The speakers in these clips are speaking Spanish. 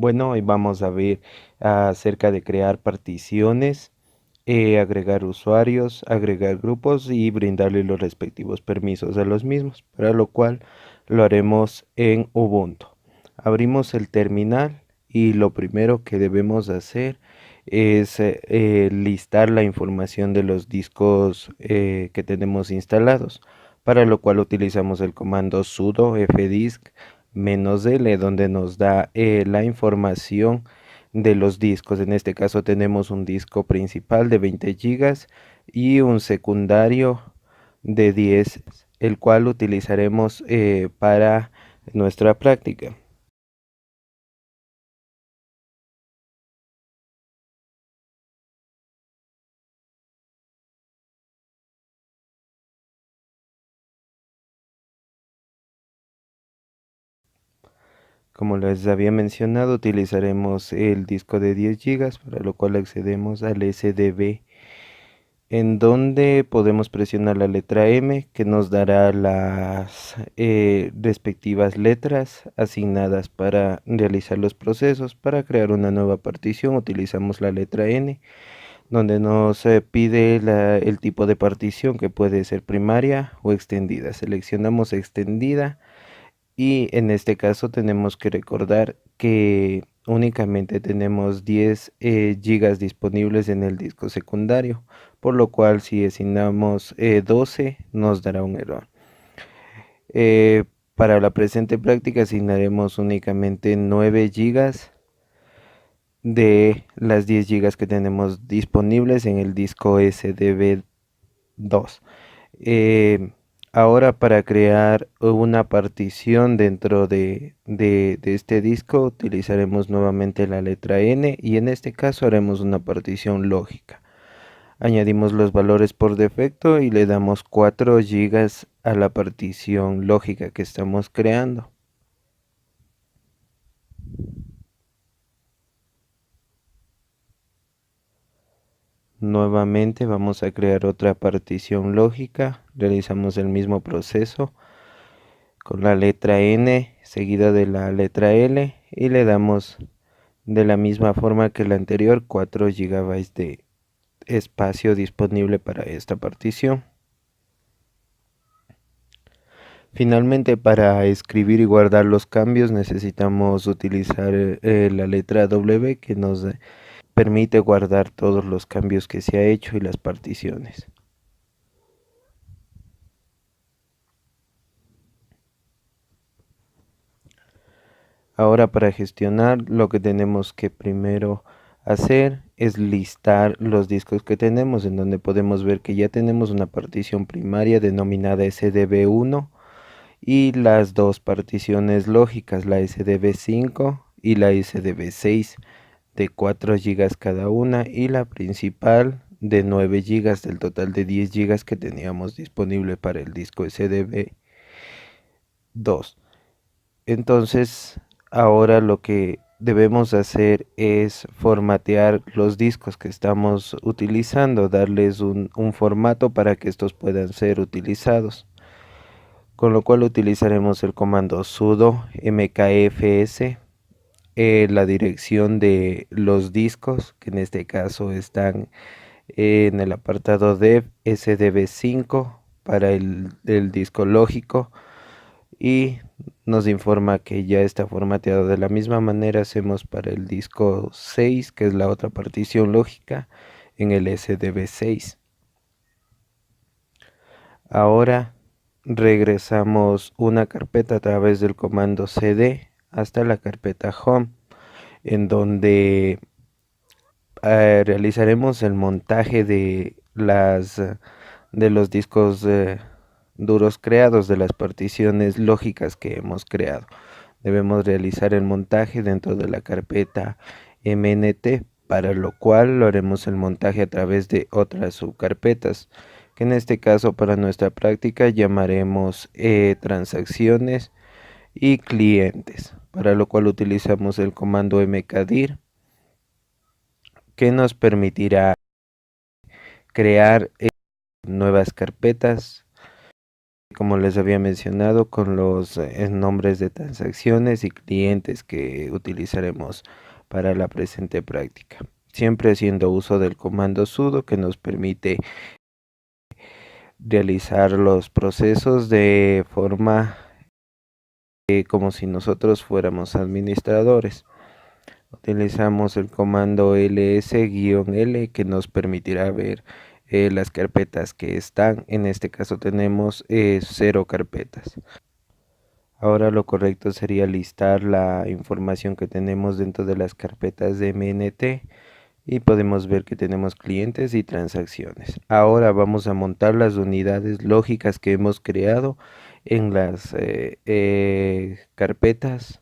Bueno, hoy vamos a ver acerca de crear particiones, agregar usuarios, agregar grupos y brindarle los respectivos permisos a los mismos, para lo cual lo haremos en Ubuntu. Abrimos el terminal y lo primero que debemos hacer es listar la información de los discos que tenemos instalados, para lo cual utilizamos el comando sudo fdisk -L, donde nos da la información de los discos. En este caso tenemos un disco principal de 20 gigas y un secundario de 10, el cual utilizaremos para nuestra práctica. Como les había mencionado, utilizaremos el disco de 10 gigas, para lo cual accedemos al SDB, en donde podemos presionar la letra M, que nos dará las respectivas letras asignadas para realizar los procesos. Para crear una nueva partición utilizamos la letra N, donde nos pide el tipo de partición, que puede ser primaria o extendida. Seleccionamos extendida y en este caso tenemos que recordar que únicamente tenemos 10 gigas disponibles en el disco secundario, por lo cual si asignamos 12 nos dará un error. Para la presente práctica asignaremos únicamente 9 gigas de las 10 gigas que tenemos disponibles en el disco SDB2. Eh, Ahora, para crear una partición dentro de este disco utilizaremos nuevamente la letra N, y en este caso haremos una partición lógica. Añadimos los valores por defecto y le damos 4 gigas a la partición lógica que estamos creando. Nuevamente vamos a crear otra partición lógica, realizamos el mismo proceso con la letra N seguida de la letra L y le damos de la misma forma que la anterior 4 gigabytes de espacio disponible para esta partición. Finalmente, para escribir y guardar los cambios necesitamos utilizar la letra W, que nos permite guardar todos los cambios que se ha hecho y las particiones. Ahora, para gestionar, lo que tenemos que primero hacer es listar los discos que tenemos, en donde podemos ver que ya tenemos una partición primaria denominada SDB1 y las dos particiones lógicas, la SDB5 y la SDB6, de 4 gigas cada una, y la principal de 9 gigas del total de 10 gigas que teníamos disponible para el disco SDB2. Entonces, ahora lo que debemos hacer es formatear los discos que estamos utilizando, darles un formato para que estos puedan ser utilizados, con lo cual utilizaremos el comando sudo mkfs, la dirección de los discos, que en este caso están en el apartado dev sdb5 para el disco lógico, y nos informa que ya está formateado. De la misma manera hacemos para el disco 6, que es la otra partición lógica, en el SDB6. Ahora regresamos una carpeta a través del comando cd hasta la carpeta home, en donde realizaremos el montaje de los discos duros creados, de las particiones lógicas que hemos creado. Debemos realizar el montaje dentro de la carpeta mnt, para lo cual lo haremos el montaje a través de otras subcarpetas, que en este caso para nuestra práctica llamaremos transacciones y clientes, para lo cual utilizamos el comando mkdir, que nos permitirá crear nuevas carpetas como les había mencionado, con los nombres de transacciones y clientes que utilizaremos para la presente práctica. Siempre haciendo uso del comando sudo que nos permite realizar los procesos de forma como si nosotros fuéramos administradores. Utilizamos el comando ls-l que nos permitirá ver las carpetas que están. En este caso tenemos 0 carpetas. Ahora lo correcto sería listar la información que tenemos dentro de las carpetas de MNT y podemos ver que tenemos clientes y transacciones. Ahora vamos a montar las unidades lógicas que hemos creado en las carpetas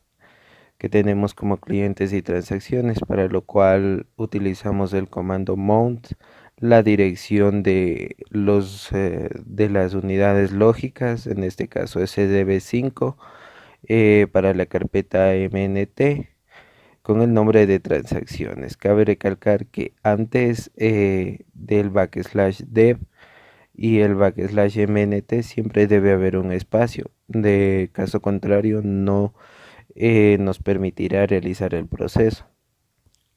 que tenemos como clientes y transacciones, para lo cual utilizamos el comando mount, la dirección de las unidades lógicas, en este caso sdb5, para la carpeta mnt con el nombre de transacciones. Cabe recalcar que antes del \dev y el \mnt siempre debe haber un espacio, de caso contrario no nos permitirá realizar el proceso.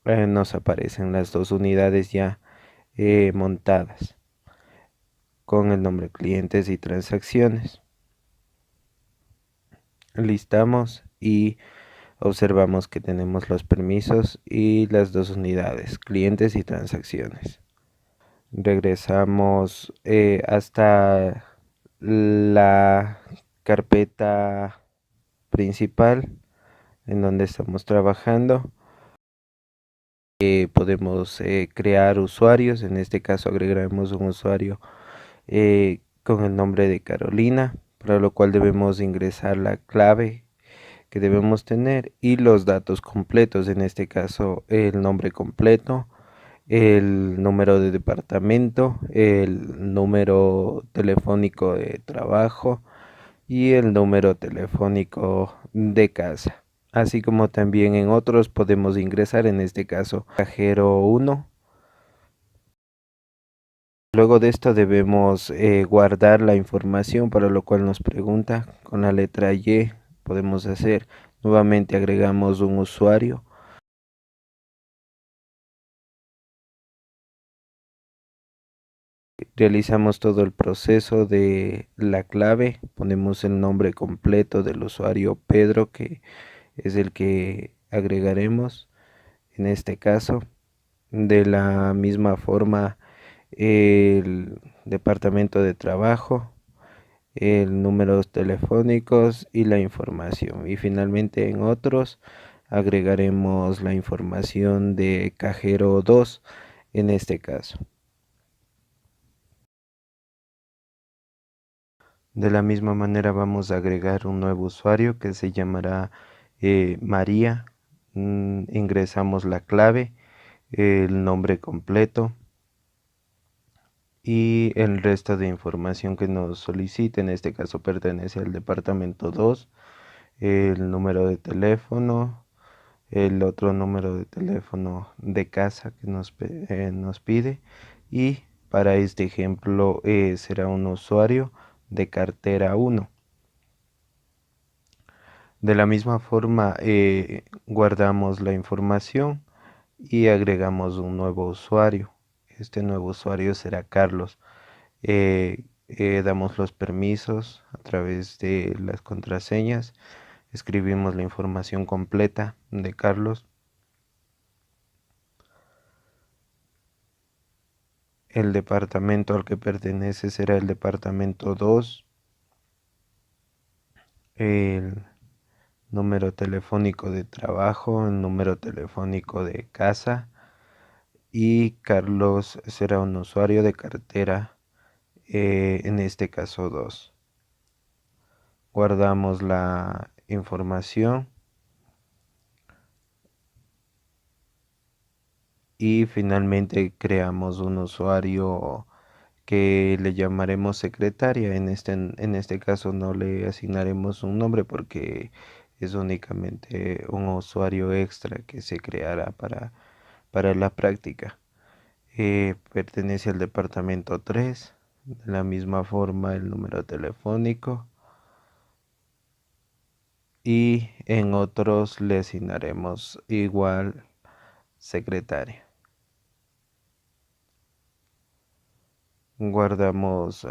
Nos aparecen las dos unidades ya montadas con el nombre clientes y transacciones. Listamos y observamos que tenemos los permisos y las dos unidades, clientes y transacciones. Regresamos hasta la carpeta principal en donde estamos trabajando. Podemos crear usuarios, en este caso agregaremos un usuario con el nombre de Carolina, para lo cual debemos ingresar la clave que debemos tener y los datos completos, en este caso el nombre completo, el número de departamento, el número telefónico de trabajo y el número telefónico de casa. Así como también en otros podemos ingresar, en este caso cajero 1. Luego de esto debemos guardar la información, para lo cual nos pregunta con la letra Y. Podemos hacer nuevamente, agregamos un usuario, realizamos todo el proceso de la clave, ponemos el nombre completo del usuario Pedro, que es el que agregaremos en este caso. De la misma forma, el departamento de trabajo, el números telefónicos y la información. Y finalmente en otros agregaremos la información de cajero 2 en este caso. De la misma manera vamos a agregar un nuevo usuario que se llamará María. Ingresamos la clave, el nombre completo y el resto de información que nos solicite. En este caso pertenece al departamento 2, el número de teléfono, el otro número de teléfono de casa que nos pide, y para este ejemplo será un usuario de cartera 1. De la misma forma guardamos la información y agregamos un nuevo usuario. Este nuevo usuario será Carlos. Damos los permisos a través de las contraseñas, escribimos la información completa de Carlos, el departamento al que pertenece será el departamento 2, el número telefónico de trabajo, el número telefónico de casa, y Carlos será un usuario de cartera, en este caso 2. Guardamos la información y finalmente creamos un usuario que le llamaremos secretaria. En este caso no le asignaremos un nombre porque es únicamente un usuario extra que se creará para la práctica. Pertenece al departamento 3. De la misma forma el número telefónico y en otros le asignaremos igual secretaria. Guardamos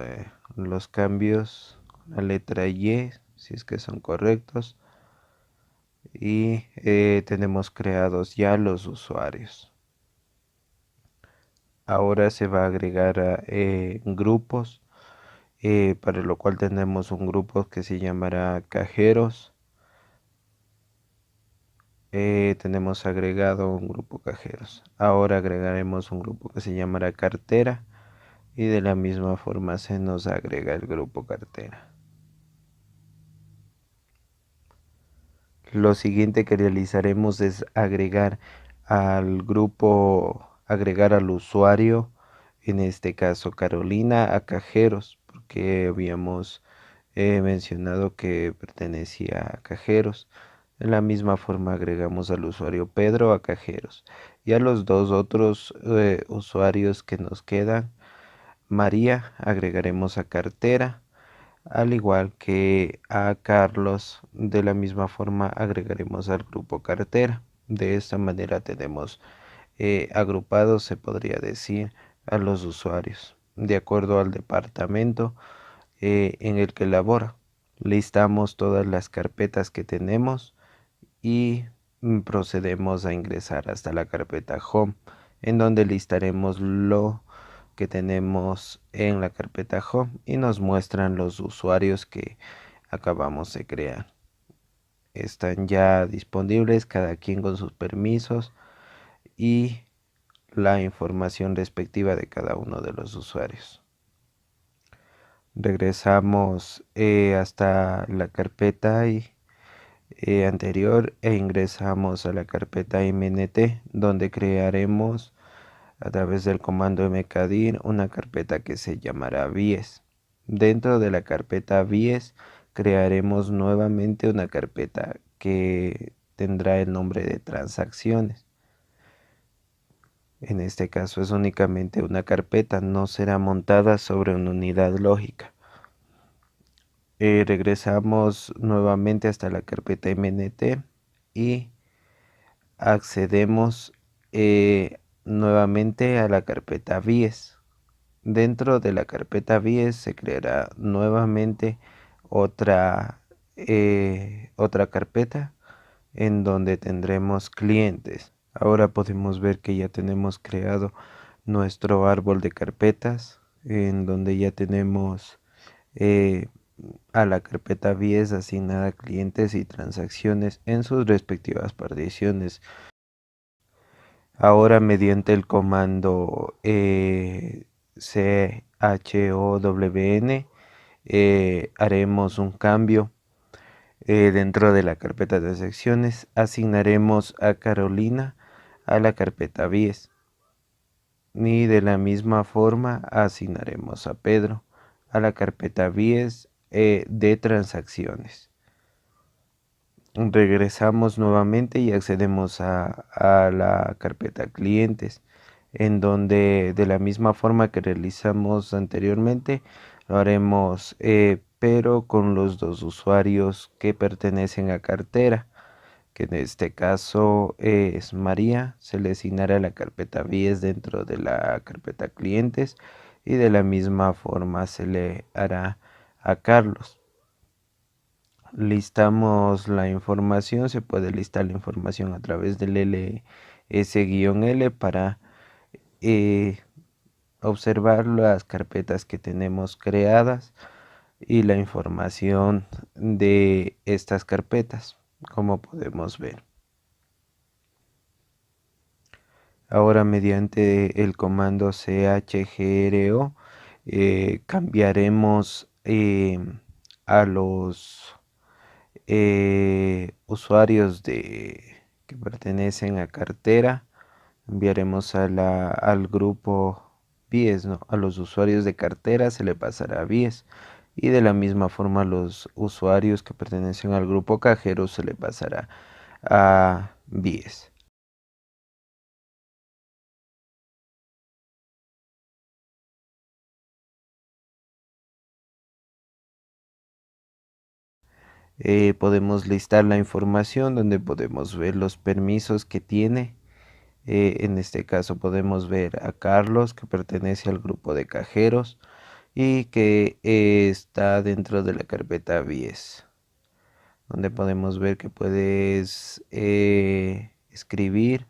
los cambios, la letra Y, si es que son correctos, y tenemos creados ya los usuarios. Ahora se va a agregar a grupos, para lo cual tenemos un grupo que se llamará cajeros. Tenemos agregado un grupo cajeros. Ahora agregaremos un grupo que se llamará cartera y de la misma forma se nos agrega el grupo cartera. Lo siguiente que realizaremos es agregar al grupo, agregar al usuario, en este caso Carolina, a cajeros, porque habíamos mencionado que pertenecía a cajeros. De la misma forma agregamos al usuario Pedro a cajeros y a los dos otros usuarios que nos quedan, María, agregaremos a cartera, al igual que a Carlos. De la misma forma agregaremos al grupo cartera. De esta manera tenemos agrupados, se podría decir, a los usuarios de acuerdo al departamento en el que labora. Listamos todas las carpetas que tenemos y procedemos a ingresar hasta la carpeta Home, en donde listaremos lo que tenemos en la carpeta Home y nos muestran los usuarios que acabamos de crear. Están ya disponibles cada quien con sus permisos y la información respectiva de cada uno de los usuarios. Regresamos hasta la carpeta anterior e ingresamos a la carpeta mnt, donde crearemos a través del comando mkdir una carpeta que se llamará vies. Dentro de la carpeta vies crearemos nuevamente una carpeta que tendrá el nombre de transacciones. En este caso es únicamente una carpeta, no será montada sobre una unidad lógica. Regresamos nuevamente hasta la carpeta mnt y accedemos nuevamente a la carpeta vies. Dentro de la carpeta vies se creará nuevamente otra carpeta en donde tendremos clientes. Ahora podemos ver que ya tenemos creado nuestro árbol de carpetas, en donde ya tenemos eh, a la carpeta vies asignada clientes y transacciones en sus respectivas particiones. Ahora mediante el comando CHOWN haremos un cambio dentro de la carpeta de secciones. Asignaremos a Carolina a la carpeta vies y de la misma forma asignaremos a Pedro a la carpeta vies de transacciones. Regresamos nuevamente y accedemos a la carpeta clientes, en donde de la misma forma que realizamos anteriormente lo haremos, pero con los dos usuarios que pertenecen a cartera, que en este caso es María. Se le asignará la carpeta vies dentro de la carpeta clientes y de la misma forma se le hará a Carlos. Listamos la información, se puede listar la información a través del ls-l para eh, observar las carpetas que tenemos creadas y la información de estas carpetas, como podemos ver. Ahora mediante el comando chgro cambiaremos a los usuarios que pertenecen a cartera. Enviaremos al grupo vies, ¿no? A los usuarios de cartera se le pasará a vies y de la misma forma a los usuarios que pertenecen al grupo cajero se le pasará a vies. Podemos listar la información donde podemos ver los permisos que tiene. En este caso podemos ver a Carlos, que pertenece al grupo de cajeros y que está dentro de la carpeta Vies, donde podemos ver que puedes escribir,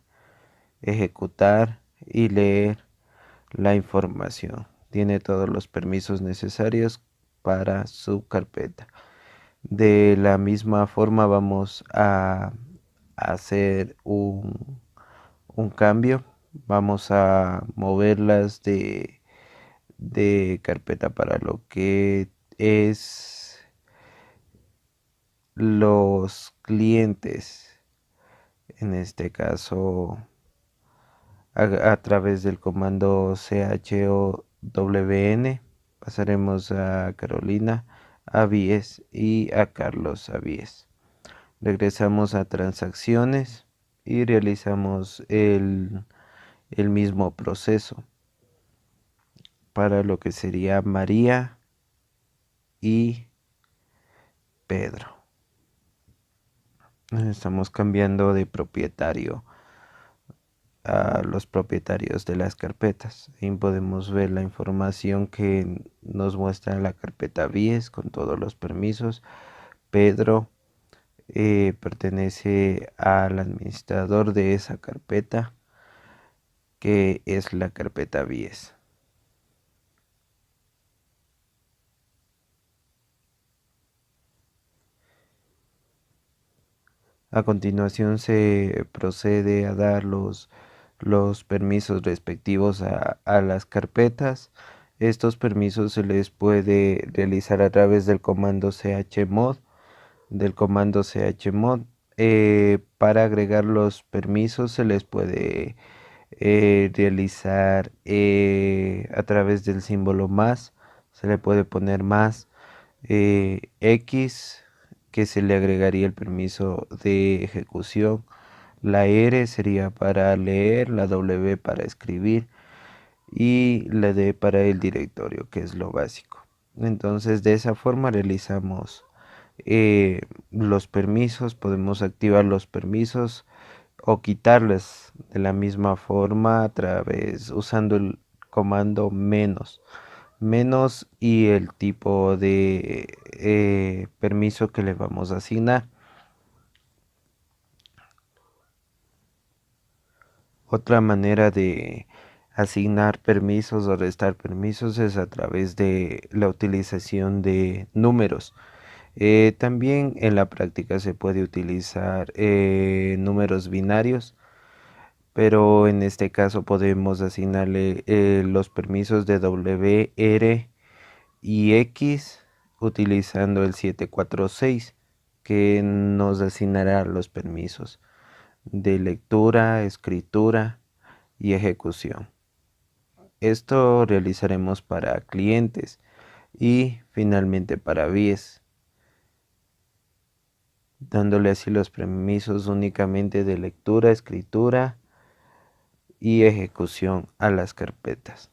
ejecutar y leer la información. Tiene todos los permisos necesarios para su carpeta. De la misma forma vamos a hacer un cambio. Vamos a moverlas de carpeta para lo que es los clientes. En este caso, a través del comando CHOWN pasaremos a Carolina Avíes y a Carlos Avíes. Regresamos a transacciones y realizamos el mismo proceso para lo que sería María y Pedro. Estamos cambiando de propietario a los propietarios de las carpetas. Ahí podemos ver la información que nos muestra la carpeta Vies con todos los permisos. Pedro pertenece al administrador de esa carpeta, que es la carpeta Vies. A continuación se procede a dar los permisos respectivos a las carpetas. Estos permisos se les puede realizar a través del comando chmod, para agregar los permisos se les puede realizar a través del símbolo más, se le puede poner más X, que se le agregaría el permiso de ejecución. La R sería para leer, la W para escribir y la D para el directorio, que es lo básico. Entonces, de esa forma realizamos los permisos, podemos activar los permisos o quitarles de la misma forma a través usando el comando menos y el tipo de permiso que le vamos a asignar. Otra manera de asignar permisos o restar permisos es a través de la utilización de números. También en la práctica se puede utilizar números binarios, pero en este caso podemos asignarle los permisos de W, R y X utilizando el 746, que nos asignará los permisos de lectura, escritura y ejecución. Esto realizaremos para clientes y finalmente para Vies, dándole así los permisos únicamente de lectura, escritura y ejecución a las carpetas.